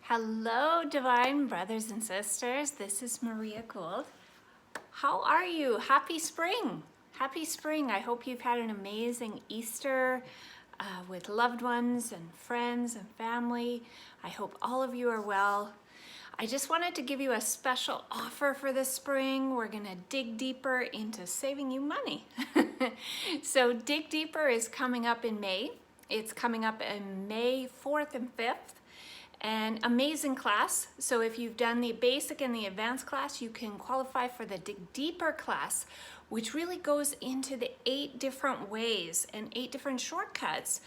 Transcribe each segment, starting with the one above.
Hello, divine brothers and sisters. This is Maria Gould. How are you? Happy spring. Happy spring. I hope you've had an amazing Easter with loved ones and friends and family. I hope all of you are well. I just wanted to give you a special offer for this spring. We're going to dig deeper into saving you money. So Dig Deeper is coming up in May. It's coming up in May 4th and 5th. An amazing class. So if you've done the basic and the advanced class, you can qualify for the Dig Deeper class, which really goes into the 8 different ways and 8 different shortcuts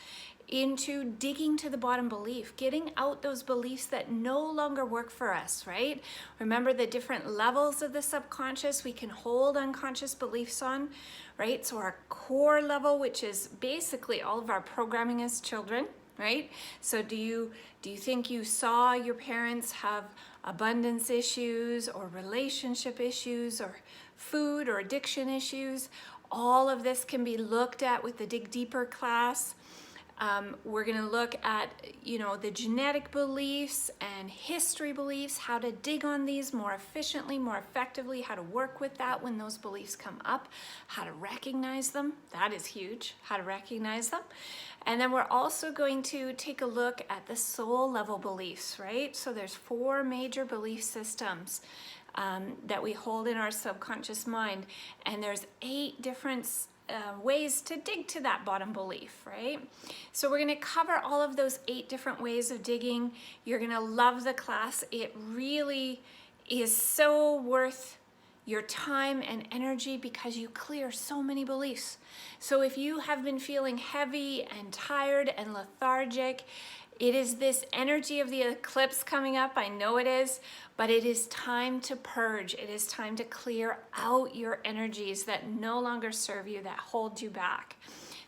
into digging to the bottom belief, getting out those beliefs that no longer work for us, right? Remember the different levels of the subconscious we can hold unconscious beliefs on, right? So our core level, which is basically all of our programming as children, right? So do you think you saw your parents have abundance issues or relationship issues or food or addiction issues? All of this can be looked at with the Dig Deeper class. We're going to look at, the genetic beliefs and history beliefs, how to dig on these more efficiently, more effectively, how to work with that when those beliefs come up, how to recognize them. That is huge, how to recognize them. And then we're also going to take a look at the soul level beliefs, right? So there's 4 major belief systems that we hold in our subconscious mind. And there's 8 different ways to dig to that bottom belief, right? So we're going to cover all of those 8 different ways of digging. You're going to love the class. It really is so worth your time and energy because you clear so many beliefs. So if you have been feeling heavy and tired and lethargic, it is this energy of the eclipse coming up. I know it is, but it is time to purge. It is time to clear out your energies that no longer serve you, that hold you back.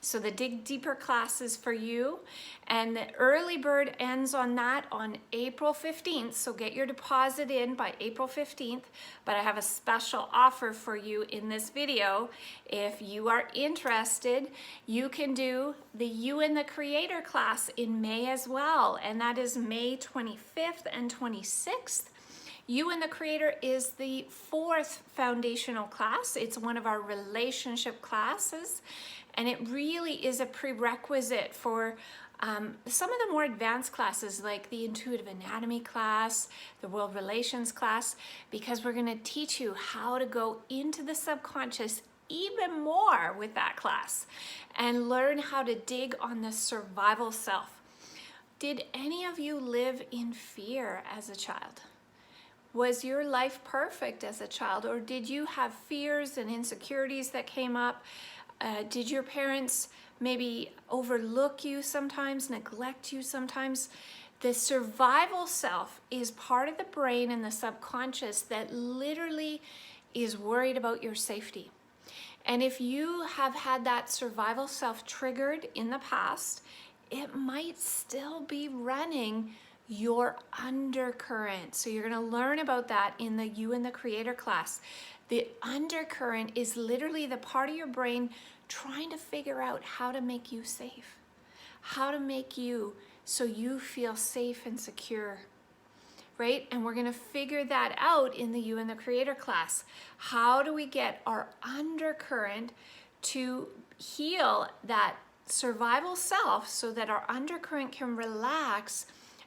So the Dig Deeper class is for you, and the early bird ends on that on April 15th. So get your deposit in by April 15th, but I have a special offer for you in this video. If you are interested, you can do the You and the Creator class in May as well, and that is May 25th and 26th. You and the Creator is the 4th foundational class. It's one of our relationship classes, and it really is a prerequisite for some of the more advanced classes like the Intuitive Anatomy class, the World Relations class, because we're going to teach you how to go into the subconscious even more with that class and learn how to dig on the survival self. Did any of you live in fear as a child? Was your life perfect as a child, or did you have fears and insecurities that came up? Did your parents maybe overlook you sometimes, neglect you sometimes? The survival self is part of the brain and the subconscious that literally is worried about your safety. And if you have had that survival self triggered in the past, it might still be running your undercurrent. So you're going to learn about that in the You and the Creator class. The undercurrent is literally the part of your brain trying to figure out how to make you safe, how to make you so you feel safe and secure, right? And we're going to figure that out in the You and the Creator class. How do we get our undercurrent to heal that survival self so that our undercurrent can relax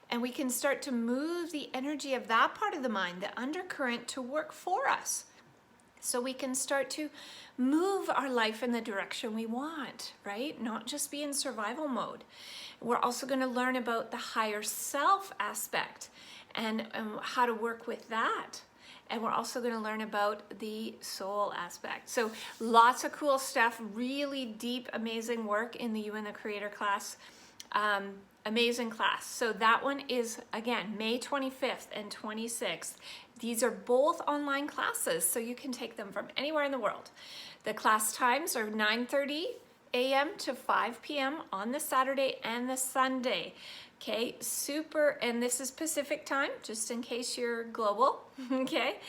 and we can start to move the energy of that part of the mind, the undercurrent, to work for us. So we can start to move our life in the direction we want, right? Not just be in survival mode. We're also going to learn about the higher self aspect and how to work with that. And we're also going to learn about the soul aspect. So lots of cool stuff, really deep, amazing work in the You and the Creator class. Amazing class. So that one is, again, May 25th and 26th. These are both online classes, so you can take them from anywhere in the world. The class times are 9:30 a.m. to 5 p.m. on the Saturday and the Sunday. Okay, super, and this is Pacific time, just in case you're global, okay?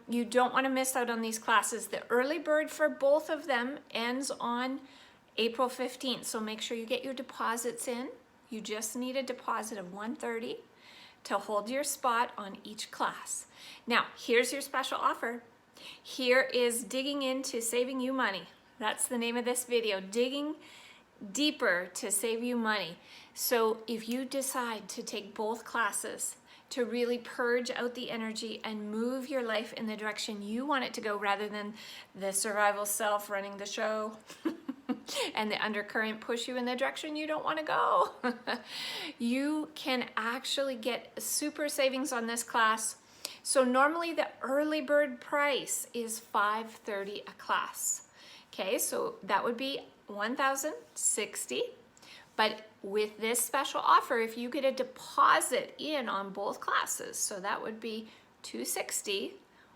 You don't want to miss out on these classes. The early bird for both of them ends on April 15th, so make sure you get your deposits in. You just need a deposit of $130 to hold your spot on each class. Now, here's your special offer. Here is digging into saving you money. That's the name of this video, digging deeper to save you money. So if you decide to take both classes to really purge out the energy and move your life in the direction you want it to go rather than the survival self running the show and the undercurrent push you in the direction you don't want to go, you can actually get super savings on this class. So normally the early bird price is $530 a class. Okay, so that would be $1,060. But with this special offer, if you get a deposit in on both classes, so that would be $260,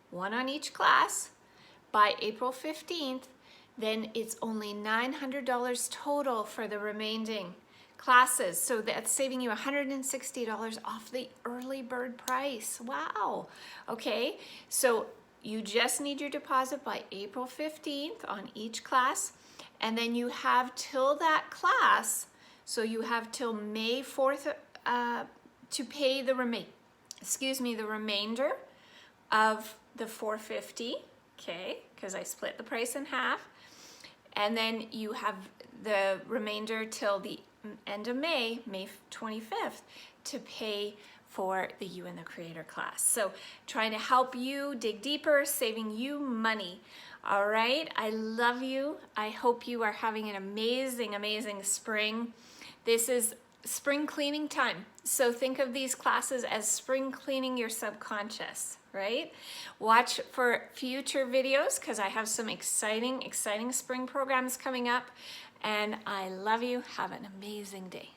one on each class, by April 15th, then it's only $900 total for the remaining classes. So that's saving you $160 off the early bird price. Wow. Okay, so you just need your deposit by April 15th on each class, and then you have till that class, so you have till May 4th to pay the remainder of the $450, okay, because I split the price in half, and then you have the remainder till the end of May 25th, to pay for the You and the Creator class. So trying to help you dig deeper, saving you money. All right, I love you. I hope you are having an amazing, amazing spring. This is spring cleaning time. So think of these classes as spring cleaning your subconscious, right? Watch for future videos because I have some exciting spring programs coming up. And I love you. Have an amazing day.